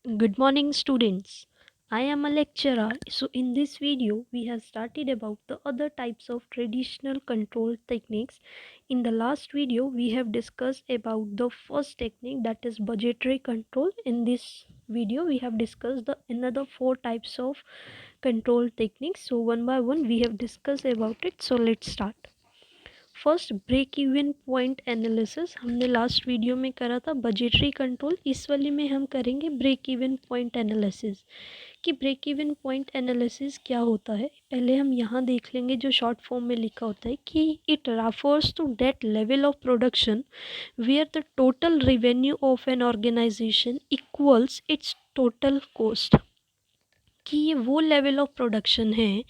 Good morning, students. I am a lecturer. So, in this video, we have started about the other types of traditional control techniques. In the last video, we have discussed about the first technique, that is budgetary control. In this video, we have discussed the another four types of control techniques. So, one by one, we have discussed about it. So, let's start. First break even point analysis हमने last video में करा था budgetary control. इस वाले में हम करेंगे break even point analysis. कि ब्रेक इवन पॉइंट एनालिसिस क्या होता है, पहले हम यहाँ देख लेंगे. जो शॉर्ट फॉर्म में लिखा होता है कि it refers to that level of production where the total revenue of an organisation equals its total cost. कि ये वो लेवल ऑफ प्रोडक्शन है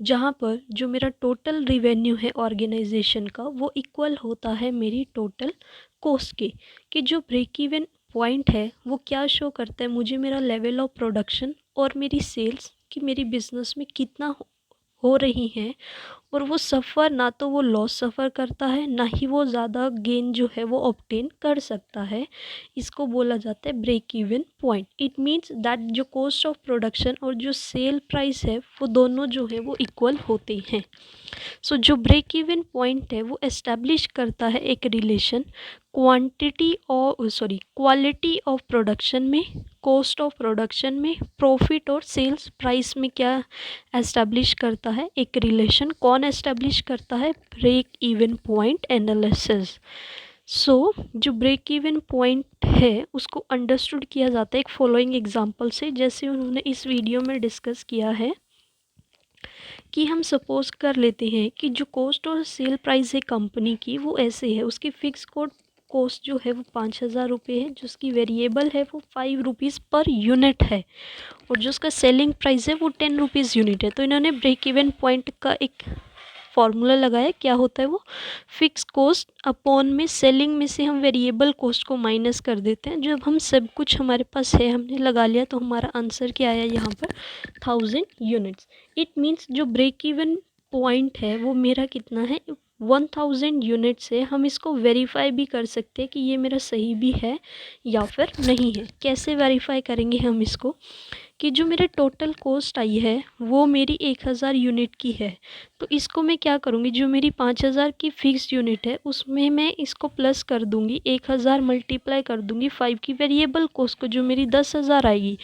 जहाँ पर जो मेरा टोटल रिवेन्यू है ऑर्गेनाइजेशन का वो इक्वल होता है मेरी टोटल कॉस्ट के. कि जो ब्रेक इवन पॉइंट है वो क्या शो करता है, मुझे मेरा लेवल ऑफ प्रोडक्शन और मेरी सेल्स कि मेरी बिजनेस में कितना हो रही हैं, और वो सफ़र ना तो वो लॉस सफ़र करता है ना ही वो ज़्यादा गेन जो है वो ऑब्टेन कर सकता है. इसको बोला जाता है break even point. It means that जो कॉस्ट ऑफ प्रोडक्शन और जो सेल प्राइस है वो दोनों जो है वो इक्वल होते हैं. सो जो ब्रेक इवन पॉइंट है वो एस्टेब्लिश करता है एक रिलेशन क्वालिटी ऑफ प्रोडक्शन में, कॉस्ट ऑफ प्रोडक्शन में, प्रॉफिट और सेल्स प्राइस में. क्या एस्टेब्लिश करता है एक रिलेशन, कौन एस्टेब्लिश करता है? Break even point analysis. So जो ब्रेक इवन पॉइंट है उसको अंडरस्टूड किया जाता है एक फॉलोइंग एग्जांपल से, जैसे उन्होंने इस वीडियो में डिस्कस किया है. कि हम सपोज कर लेते हैं कि जो कॉस्ट और सेल प्राइस है कंपनी की वो ऐसे है. उसकी फिक्स कॉस्ट जो है वो 5,000 रुपये है, जो उसकी वेरिएबल है वो 5 रुपीज़ पर यूनिट है, और जो उसका सेलिंग प्राइस है वो 10 रुपीज़ यूनिट है. तो इन्होंने ब्रेक इवन पॉइंट का एक फॉर्मूला लगाया. क्या होता है वो? फिक्स कॉस्ट अपॉन में सेलिंग में से हम वेरिएबल कॉस्ट को माइनस कर देते हैं. जब हम सब कुछ हमारे पास है हमने लगा लिया तो हमारा आंसर क्या आया यहाँ पर? 1000 यूनिट्स. इट मीन्स जो ब्रेक इवन पॉइंट है वो मेरा कितना है? 1000 यूनिट्स है. हम इसको वेरीफाई भी कर सकते हैं कि ये मेरा सही भी है या फिर नहीं है. कैसे वेरीफाई करेंगे हम इसको? कि जो मेरे टोटल कॉस्ट आई है वो मेरी 1000 यूनिट की है. तो इसको मैं क्या करूँगी, जो मेरी 5000 की फिक्स यूनिट है उसमें मैं इसको प्लस कर दूँगी, 1000 मल्टीप्लाई कर दूँगी 5 की वेरिएबल कॉस्ट को, जो मेरी 10,000 आएगी.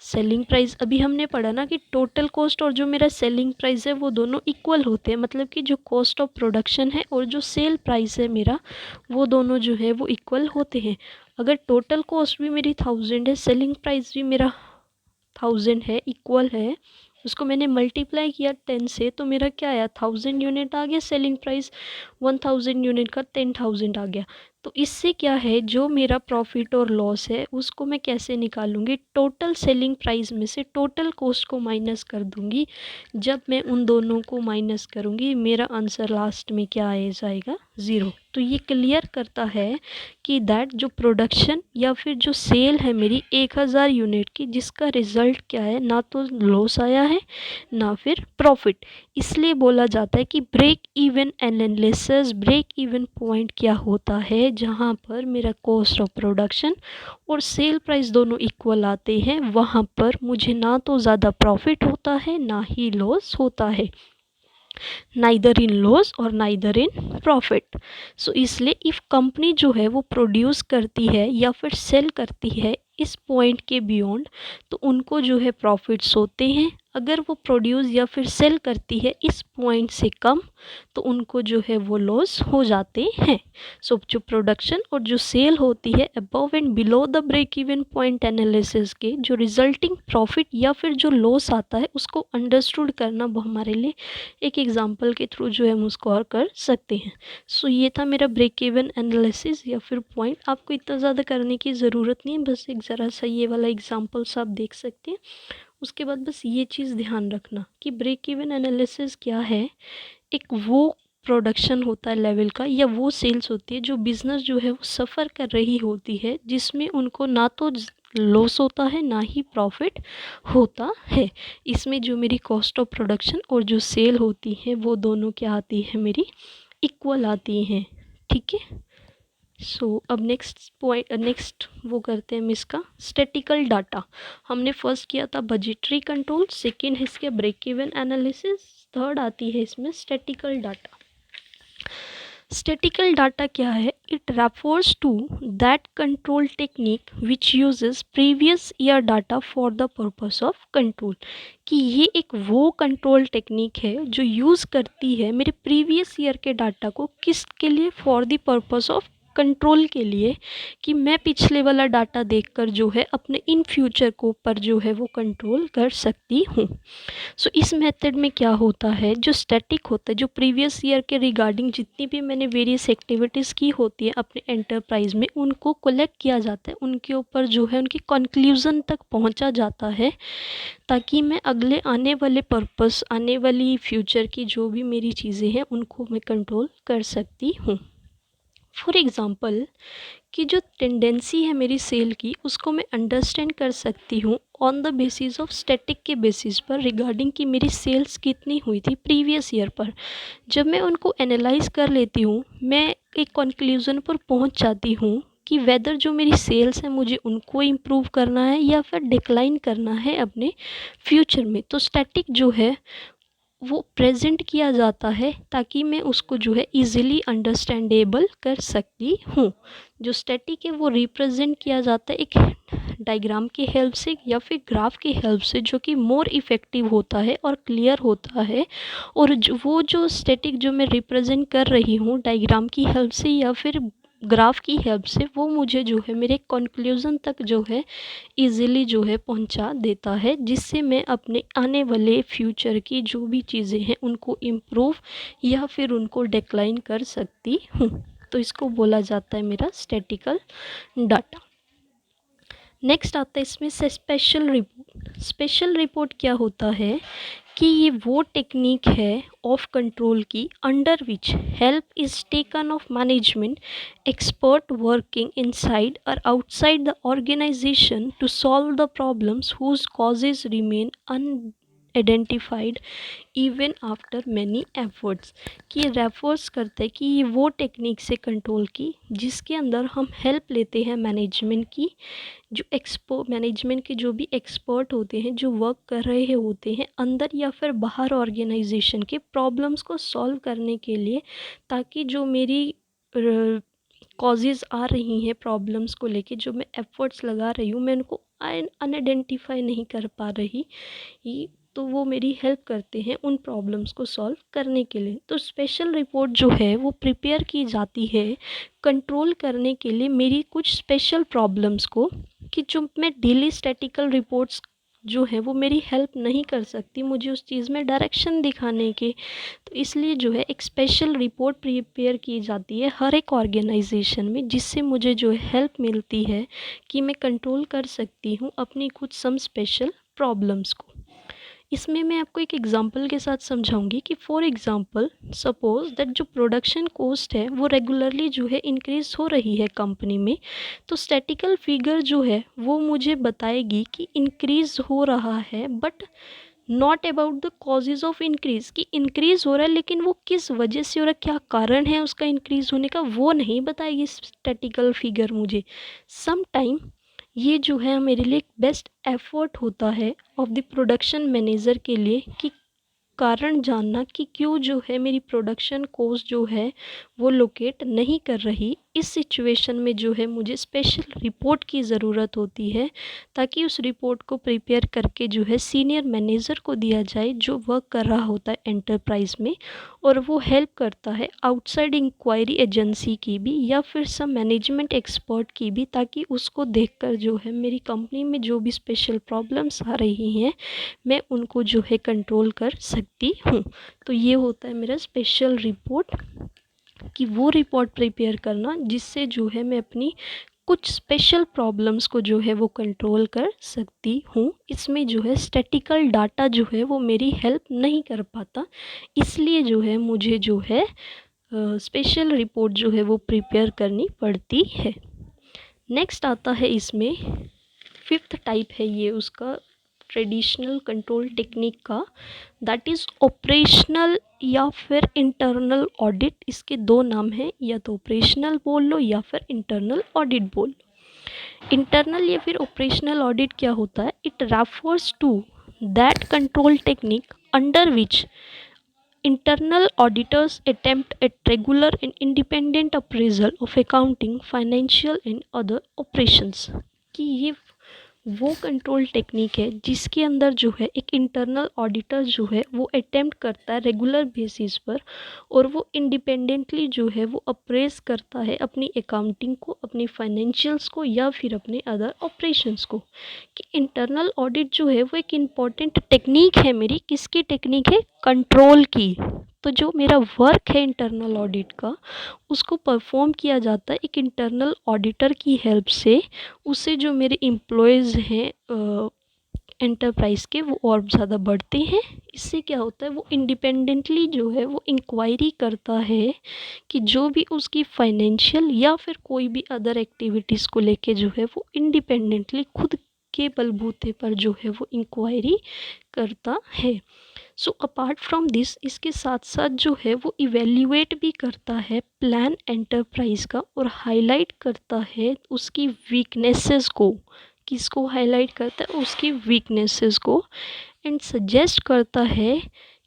सेलिंग प्राइस अभी हमने पढ़ा ना कि टोटल कॉस्ट और जो मेरा सेलिंग प्राइस है वो दोनों इक्वल होते हैं. मतलब कि जो कॉस्ट ऑफ प्रोडक्शन है और जो सेल प्राइस है मेरा वो दोनों जो है वो इक्वल होते हैं. अगर टोटल कॉस्ट भी मेरी 1000 है, सेलिंग प्राइस भी मेरा 1000 है, इक्वल है, उसको मैंने मल्टीप्लाई किया 10 से, तो मेरा क्या आया? 1000 यूनिट आ गया. सेलिंग प्राइस 1000 यूनिट का 10,000 आ गया. तो इससे क्या है, जो मेरा प्रॉफिट और लॉस है उसको मैं कैसे निकालूंगी? टोटल सेलिंग प्राइस में से टोटल कॉस्ट को माइनस कर दूंगी. जब मैं उन दोनों को माइनस करूंगी मेरा आंसर लास्ट में क्या आ जाएगा? 0. तो ये क्लियर करता है कि दैट जो प्रोडक्शन या फिर जो सेल है मेरी 1000 यूनिट की, जिसका रिज़ल्ट क्या है? ना तो लॉस आया है ना फिर प्रॉफिट. इसलिए बोला जाता है कि break even analysis, break even point क्या होता है? जहाँ पर मेरा कॉस्ट ऑफ प्रोडक्शन और सेल प्राइस दोनों इक्वल आते हैं, वहाँ पर मुझे ना तो ज़्यादा प्रॉफिट होता है ना ही लॉस होता है. नाइदर इन लॉस और नाइदर इन प्रॉफिट. सो इसलिए इफ़ कंपनी जो है वो प्रोड्यूस करती है या फिर सेल करती है इस पॉइंट के बियॉन्ड, तो उनको जो है प्रॉफिट्स होते हैं. अगर वो प्रोड्यूस या फिर सेल करती है इस पॉइंट से कम, तो उनको जो है वो लॉस हो जाते हैं. सो जो प्रोडक्शन और जो सेल होती है above and below the break even point analysis के, जो रिजल्टिंग प्रॉफिट या फिर जो लॉस आता है उसको अंडरस्टूड करना वो हमारे लिए एक एग्जांपल के थ्रू जो है हम उसको और कर सकते हैं. सो ये था मेरा ब्रेक इवन एनालिसिस या फिर पॉइंट. आपको इतना ज़्यादा करने की ज़रूरत नहीं है, बस एक ज़रा सा ये वाला एग्जांपल्स आप देख सकते हैं. उसके बाद बस ये चीज़ ध्यान रखना कि ब्रेक इवन एनालिसिस क्या है. एक वो प्रोडक्शन होता है लेवल का या वो सेल्स होती है जो बिज़नेस जो है वो सफ़र कर रही होती है, जिसमें उनको ना तो लॉस होता है ना ही प्रॉफिट होता है. इसमें जो मेरी कॉस्ट ऑफ प्रोडक्शन और जो सेल होती है वो दोनों क्या आती है? मेरी इक्वल आती हैं. ठीक है, अब नेक्स्ट वो करते हैं हम इसका स्टैटिकल डाटा। हमने फर्स्ट किया था बजटरी कंट्रोल, सेकेंड है इसके ब्रेक इवन एनालिसिस, थर्ड आती है इसमें स्टैटिकल डाटा। स्टैटिकल डाटा क्या है? It refers to that control technique which uses previous year data for the purpose of control. कि ये एक वो कंट्रोल टेक्निक है जो यूज़ करती है मेरे प्रीवियस ईयर के डाटा को, किसके लिए? For the purpose of control के लिए, कि मैं पिछले वाला डाटा देखकर जो है अपने इन फ्यूचर को पर जो है वो कंट्रोल कर सकती हूँ। सो इस मेथड में क्या होता है, जो स्टैटिक होता है, जो प्रीवियस ईयर के रिगार्डिंग जितनी भी मैंने वेरियस एक्टिविटीज़ की होती है अपने एंटरप्राइज में, उनको कलेक्ट किया जाता है, उनके ऊपर जो है उनकी कंक्लूज़न तक पहुंचा जाता है, ताकि मैं अगले आने वाले पर्पस, आने वाली फ्यूचर की जो भी मेरी चीज़ें हैं उनको मैं कंट्रोल कर सकती हूँ। फॉर एग्ज़ाम्पल कि जो टेंडेंसी है मेरी सेल की, उसको मैं अंडरस्टैंड कर सकती हूँ on the basis of static के बेसिस पर, रिगार्डिंग कि मेरी सेल्स कितनी हुई थी प्रीवियस ईयर पर। जब मैं उनको एनालाइज कर लेती हूँ, मैं एक कंक्लूज़न पर पहुँच जाती हूँ कि वेदर जो मेरी सेल्स हैं मुझे उनको इम्प्रूव करना है या फिर डिक्लाइन करना है अपने फ्यूचर में। तो स्टैटिक जो है वो प्रेजेंट किया जाता है ताकि मैं उसको जो है इजीली अंडरस्टैंडेबल कर सकती हूँ। जो स्टैटिक है वो रिप्रेजेंट किया जाता है एक डायग्राम की हेल्प से या फिर ग्राफ की हेल्प से, जो कि मोर इफ़ेक्टिव होता है और क्लियर होता है। और वो जो स्टैटिक जो मैं रिप्रेजेंट कर रही हूँ डायग्राम की हेल्प से या फिर ग्राफ की हेल्प से, वो मुझे जो है मेरे कंक्लूज़न तक जो है इजीली जो है पहुंचा देता है, जिससे मैं अपने आने वाले फ्यूचर की जो भी चीज़ें हैं उनको इम्प्रूव या फिर उनको डिक्लाइन कर सकती हूँ। तो इसको बोला जाता है मेरा स्टैटिकल डाटा। नेक्स्ट आता है इसमें से स्पेशल रिपोर्ट। स्पेशल रिपोर्ट क्या होता है कि ये वो टेक्निक है ऑफ कंट्रोल की under which help is taken of management expert working inside और outside the organisation to solve the problems whose causes remain unidentified even after many efforts. कि ये रेफर्स करता है कि ये वो टेक्निक से कंट्रोल की जिसके अंदर हम हेल्प लेते हैं मैनेजमेंट की, जो मैनेजमेंट के जो भी एक्सपर्ट होते हैं जो वर्क कर रहे होते हैं अंदर या फिर बाहर ऑर्गेनाइजेशन के प्रॉब्लम्स को सॉल्व करने के लिए, ताकि जो मेरी कॉजेज़ आ रही हैं प्रॉब्लम्स को लेके, जो मैं एफ़र्ट्स लगा रही हूँ मैं उनको अनआइडेंटिफाई नहीं कर पा रही, तो वो मेरी हेल्प करते हैं उन प्रॉब्लम्स को सॉल्व करने के लिए। तो स्पेशल रिपोर्ट जो है वो प्रिपेयर की जाती है कंट्रोल करने के लिए मेरी कुछ स्पेशल प्रॉब्लम्स को, कि जो मैं डेली स्टैटिकल रिपोर्ट्स जो है वो मेरी हेल्प नहीं कर सकती मुझे उस चीज़ में डायरेक्शन दिखाने के। तो इसलिए जो है एक स्पेशल रिपोर्ट प्रिपेयर की जाती है हर एक ऑर्गेनाइजेशन में, जिससे मुझे जो है हेल्प मिलती है कि मैं कंट्रोल कर सकती हूँ अपनी कुछ सम स्पेशल प्रॉब्लम्स को। इसमें मैं आपको एक एग्जांपल के साथ समझाऊंगी कि फॉर एग्जांपल सपोज दैट जो प्रोडक्शन कॉस्ट है वो रेगुलरली जो है इंक्रीज़ हो रही है कंपनी में, तो स्टैटिकल फिगर जो है वो मुझे बताएगी कि इंक्रीज़ हो रहा है, but not about the causes of increase, कि इंक्रीज़ हो रहा है लेकिन वो किस वजह से हो रहा है, क्या कारण है उसका इंक्रीज़ होने का, वो नहीं बताएगी स्टैटिकल फिगर मुझे। सम टाइम ये जो है मेरे लिए एक बेस्ट एफर्ट होता है ऑफ द प्रोडक्शन मैनेजर के लिए, कि कारण जानना कि क्यों जो है मेरी प्रोडक्शन कॉस्ट जो है वो लोकेट नहीं कर रही। इस सिचुएशन में जो है मुझे स्पेशल रिपोर्ट की ज़रूरत होती है, ताकि उस रिपोर्ट को प्रिपेयर करके जो है सीनियर मैनेजर को दिया जाए जो वर्क कर रहा होता है एंटरप्राइज में, और वो हेल्प करता है आउटसाइड इंक्वायरी एजेंसी की भी या फिर सब मैनेजमेंट एक्सपर्ट की भी, ताकि उसको देखकर जो है मेरी कंपनी में जो भी स्पेशल प्रॉब्लम्स आ रही हैं मैं उनको जो है कंट्रोल कर सकती हूँ। तो ये होता है मेरा स्पेशल रिपोर्ट, कि वो रिपोर्ट प्रिपेयर करना जिससे जो है मैं अपनी कुछ स्पेशल प्रॉब्लम्स को जो है वो कंट्रोल कर सकती हूँ। इसमें जो है स्टैटिकल डाटा जो है वो मेरी हेल्प नहीं कर पाता, इसलिए जो है मुझे जो है स्पेशल रिपोर्ट जो है वो प्रिपेयर करनी पड़ती है। नेक्स्ट आता है इसमें फिफ्थ टाइप है ये उसका ट्रेडिशनल कंट्रोल टेक्निक का, दैट इज़ ऑपरेशनल या फिर इंटरनल ऑडिट। इसके दो नाम हैं, या तो ऑपरेशनल बोल लो या फिर इंटरनल ऑडिट बोल लो। इंटरनल या फिर ऑपरेशनल ऑडिट क्या होता है? It refers to that control technique under which internal auditors attempt at regular and independent appraisal of accounting, financial and other operations। कि ये वो कंट्रोल टेक्निक है जिसके अंदर जो है एक इंटरनल ऑडिटर जो है वो अटेम्प्ट करता है रेगुलर बेसिस पर, और वो इंडिपेंडेंटली जो है वो अप्रेज करता है अपनी अकाउंटिंग को, अपनी फाइनेंशियल्स को, या फिर अपने अदर ऑपरेशंस को। कि इंटरनल ऑडिट जो है वो एक इम्पॉर्टेंट टेक्निक है मेरी। किसकी टेक्निक है? कंट्रोल की। तो जो मेरा वर्क है इंटरनल ऑडिट का, उसको परफॉर्म किया जाता है एक इंटरनल ऑडिटर की हेल्प से। उससे जो मेरे एम्प्लॉयज़ हैं एंटरप्राइज के, वो और ज़्यादा बढ़ते हैं। इससे क्या होता है? वो इंडिपेंडेंटली जो है वो इंक्वायरी करता है कि जो भी उसकी फाइनेंशियल या फिर कोई भी अदर एक्टिविटीज़ को लेके जो है वो इंडिपेंडेंटली खुद के बलबूते पर जो है वो इंक्वायरी करता है। सो अपार्ट फ्रॉम दिस, इसके साथ साथ जो है वो इवेल्युएट भी करता है प्लान एंटरप्राइज का, और हाईलाइट करता है उसकी वीकनेसेस को। किसको हाईलाइट करता है? उसकी वीकनेसेस को। एंड सजेस्ट करता है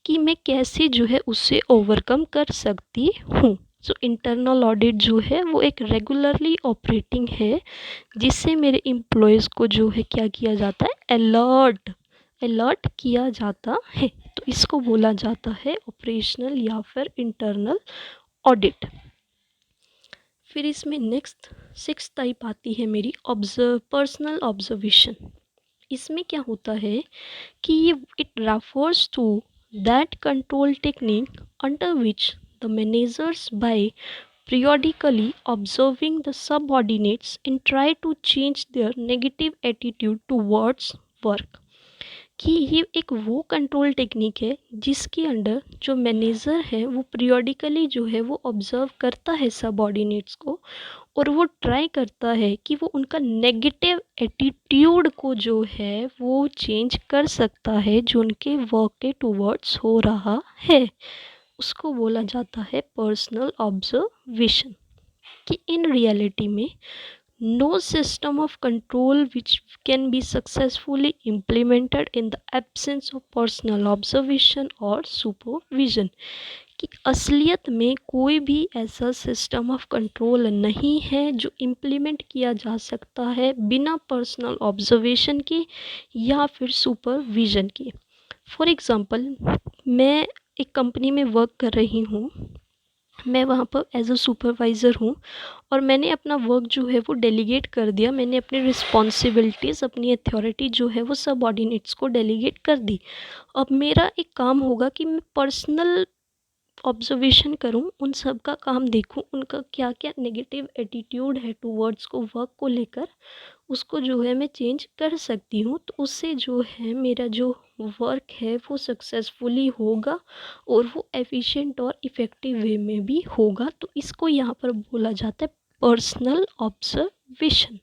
कि मैं कैसे जो है उससे ओवरकम कर सकती हूँ। सो इंटरनल ऑडिट जो है वो एक रेगुलरली ऑपरेटिंग है, जिससे मेरे एम्प्लॉयज़ को जो है क्या किया जाता है? अलर्ट किया जाता है। तो इसको बोला जाता है ऑपरेशनल या फिर इंटरनल ऑडिट। फिर इसमें नेक्स्ट 6th टाइप आती है मेरी पर्सनल ऑब्जर्वेशन। इसमें क्या होता है कि ये it refers to that control technique under which the managers by periodically observing the subordinates and try to change their negative attitude towards work। कि ये एक वो कंट्रोल टेक्निक है जिसके अंडर जो मैनेजर है वो पीरियोडिकली जो है वो ऑब्ज़र्व करता है सबऑर्डिनेट्स को, और वो ट्राई करता है कि वो उनका नेगेटिव एटीट्यूड को जो है वो चेंज कर सकता है जो उनके वर्क के टूवर्ड्स हो रहा है। उसको बोला जाता है पर्सनल ऑब्जर्वेशन। कि इन रियलिटी में no system of control which can be successfully implemented in the absence of personal observation or supervision। कि असलियत में कोई भी ऐसा सिस्टम ऑफ कंट्रोल नहीं है जो इम्प्लीमेंट किया जा सकता है बिना पर्सनल ऑब्जर्वेशन के या फिर सुपरविज़न के। फॉर एग्ज़ाम्पल, मैं एक कंपनी में वर्क कर रही हूँ, मैं वहाँ पर एज अ सुपरवाइज़र हूँ, और मैंने अपना वर्क जो है वो डेलीगेट कर दिया। मैंने अपनी रिस्पॉन्सिबिलिटीज़, अपनी अथॉरिटी जो है वो सबऑर्डिनेट्स को डेलीगेट कर दी। अब मेरा एक काम होगा कि मैं पर्सनल ऑब्जर्वेशन करूँ, उन सब का काम देखूँ, उनका क्या क्या नेगेटिव एटीट्यूड है टूवर्ड्स को वर्क को लेकर, उसको जो है मैं चेंज कर सकती हूँ। तो उससे जो है मेरा जो वर्क है वो सक्सेसफुली होगा, और वो एफिशिएंट और इफ़ेक्टिव वे में भी होगा। तो इसको यहाँ पर बोला जाता है personal observation.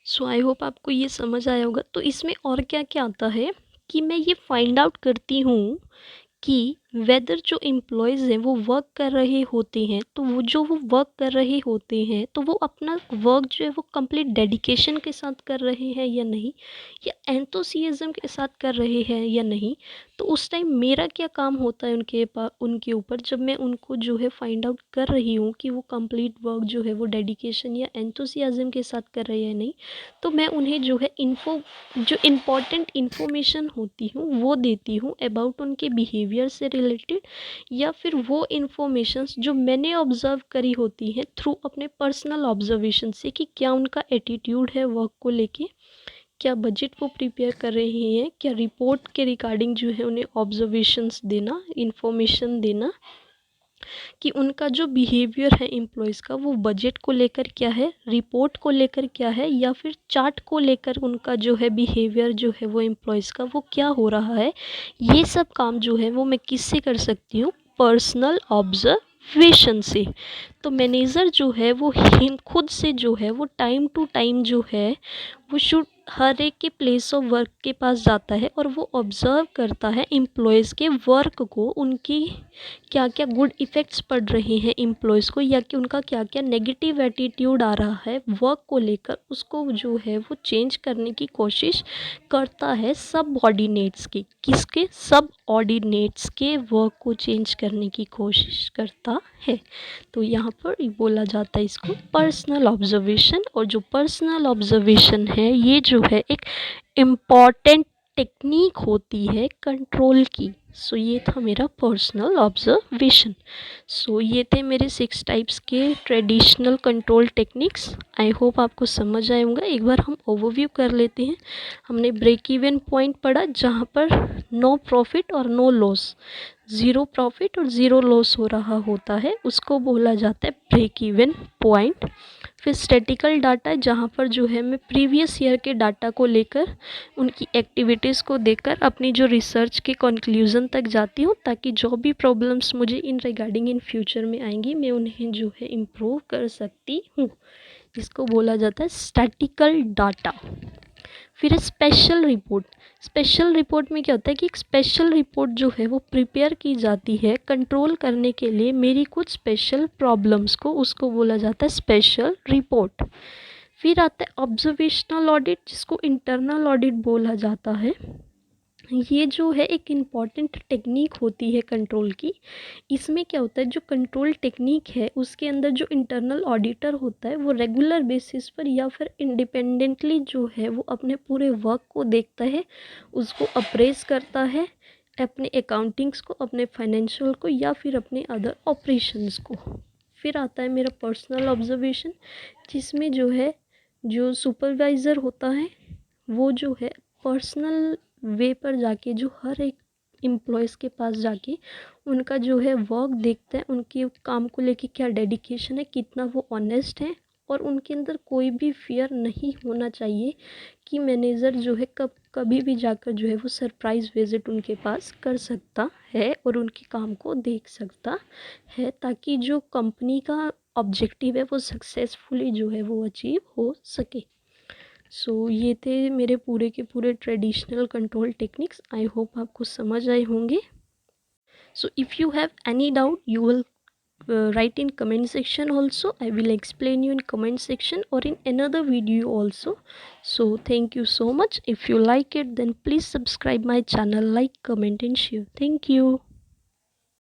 So I hope आपको ये समझ आया होगा। तो इसमें और क्या क्या आता है कि मैं ये फाइंड आउट करती हूँ कि वेदर जो एम्प्लॉयज़ हैं वो वर्क कर रहे होते हैं, तो वो वर्क कर रहे होते हैं तो वो अपना वर्क जो है वो कंप्लीट डेडिकेशन के साथ कर रहे हैं या नहीं, या एंथुसियाज्म के साथ कर रहे हैं या नहीं। तो उस टाइम मेरा क्या काम होता है उनके ऊपर, जब मैं उनको जो है फाइंड आउट कर रही हूँ कि वो कंप्लीट वर्क जो है वो डेडिकेशन या एंथुसियाज्म के साथ कर रहे हैं नहीं, तो मैं उन्हें जो है जो इम्पॉर्टेंट इन्फॉर्मेशन होती हूँ वो देती हूँ अबाउट उनके बिहेवियर से रिलेटेड, या फिर वो इन्फॉर्मेशंस जो मैंने ऑब्ज़र्व करी होती हैं थ्रू अपने पर्सनल ऑब्जर्वेशन से, कि क्या उनका एटीट्यूड है वर्क को लेके, क्या बजट वो प्रिपेयर कर रहे हैं, क्या रिपोर्ट के रिगार्डिंग जो है उन्हें ऑब्जर्वेशंस देना, इन्फॉर्मेशन देना कि उनका जो बिहेवियर है एम्प्लॉयज़ का वो बजट को लेकर क्या है, रिपोर्ट को लेकर क्या है, या फिर चार्ट को लेकर उनका जो है बिहेवियर जो है वो एम्प्लॉयज़ का वो क्या हो रहा है। ये सब काम जो है वो मैं किससे कर सकती हूँ? पर्सनल ऑब्जर्वेशन से। तो मैनेजर जो है वो खुद से जो है वो टाइम टू टाइम जो है वो शुड हर एक के प्लेस ऑफ वर्क के पास जाता है और वो ऑब्ज़र्व करता है एम्प्लॉयज़ के वर्क को, उनकी क्या क्या गुड इफ़ेक्ट्स पड़ रहे हैं एम्प्लॉयज़ को, या कि उनका क्या क्या नेगेटिव एटीट्यूड आ रहा है वर्क को लेकर, उसको जो है वो चेंज करने की कोशिश करता है सब ऑर्डिनेट्स की। किसके? सब ऑर्डिनेट्स के वर्क को चेंज करने की कोशिश करता है। तो यहाँ पर बोला जाता है इसको पर्सनल ऑब्जर्वेशन। और जो पर्सनल ऑब्जर्वेशन है ये जो है एक इम्पॉर्टेंट टेक्निक होती है कंट्रोल की। सो ये था मेरा पर्सनल ऑब्जर्वेशन। सो ये थे मेरे 6 टाइप्स के traditional control techniques. I hope आपको समझ आए होंगे। एक बार हम ओवरव्यू कर लेते हैं। हमने ब्रेक इवन पॉइंट पढ़ा जहाँ पर नो प्रॉफिट और नो लॉस, ज़ीरो प्रॉफिट और ज़ीरो लॉस हो रहा होता है, उसको बोला जाता है ब्रेक इवन पॉइंट। फिर स्टैटिकल डाटा है जहाँ पर जो है मैं प्रीवियस ईयर के डाटा को लेकर उनकी एक्टिविटीज़ को देखकर अपनी जो रिसर्च के कंक्लूज़न तक जाती हूँ, ताकि जो भी प्रॉब्लम्स मुझे इन रिगार्डिंग इन फ्यूचर में आएंगी मैं उन्हें जो है इम्प्रूव कर सकती हूँ। इसको बोला जाता है स्टैटिकल डाटा। फिर स्पेशल रिपोर्ट। स्पेशल रिपोर्ट में क्या होता है कि एक स्पेशल रिपोर्ट जो है वो प्रिपेयर की जाती है कंट्रोल करने के लिए मेरी कुछ स्पेशल प्रॉब्लम्स को, उसको बोला जाता है स्पेशल रिपोर्ट। फिर आता है ऑब्जर्वेशनल ऑडिट, जिसको इंटरनल ऑडिट बोला जाता है। ये जो है एक इम्पॉर्टेंट टेक्निक होती है कंट्रोल की। इसमें क्या होता है, जो कंट्रोल टेक्निक है उसके अंदर जो इंटरनल ऑडिटर होता है वो रेगुलर बेसिस पर या फिर इंडिपेंडेंटली जो है वो अपने पूरे वर्क को देखता है, उसको अप्रेस करता है, अपने अकाउंटिंग्स को, अपने फाइनेंशियल को, या फिर अपने अदर ऑपरेशंस को। फिर आता है मेरा पर्सनल ऑब्जर्वेशन, जिसमें जो है जो सुपरवाइज़र होता है वो जो है पर्सनल वे पर जाके जो हर एक एम्प्लॉयज़ के पास जाके उनका जो है वर्क देखता है, उनके काम को लेके क्या डेडिकेशन है, कितना वो ऑनेस्ट है, और उनके अंदर कोई भी फियर नहीं होना चाहिए कि मैनेजर जो है कभी भी जाकर जो है वो सरप्राइज़ विजिट उनके पास कर सकता है और उनके काम को देख सकता है, ताकि जो कंपनी का ऑब्जेक्टिव है वो सक्सेसफुली जो है वो अचीव हो सके। सो ये थे मेरे पूरे के पूरे traditional control techniques. I hope आपको समझ आए होंगे। So if you have any doubt, you will write in comment section also. I will explain you in comment section or in another video also. So thank you so much. If you like it, then please subscribe my channel, like, comment and share. Thank you.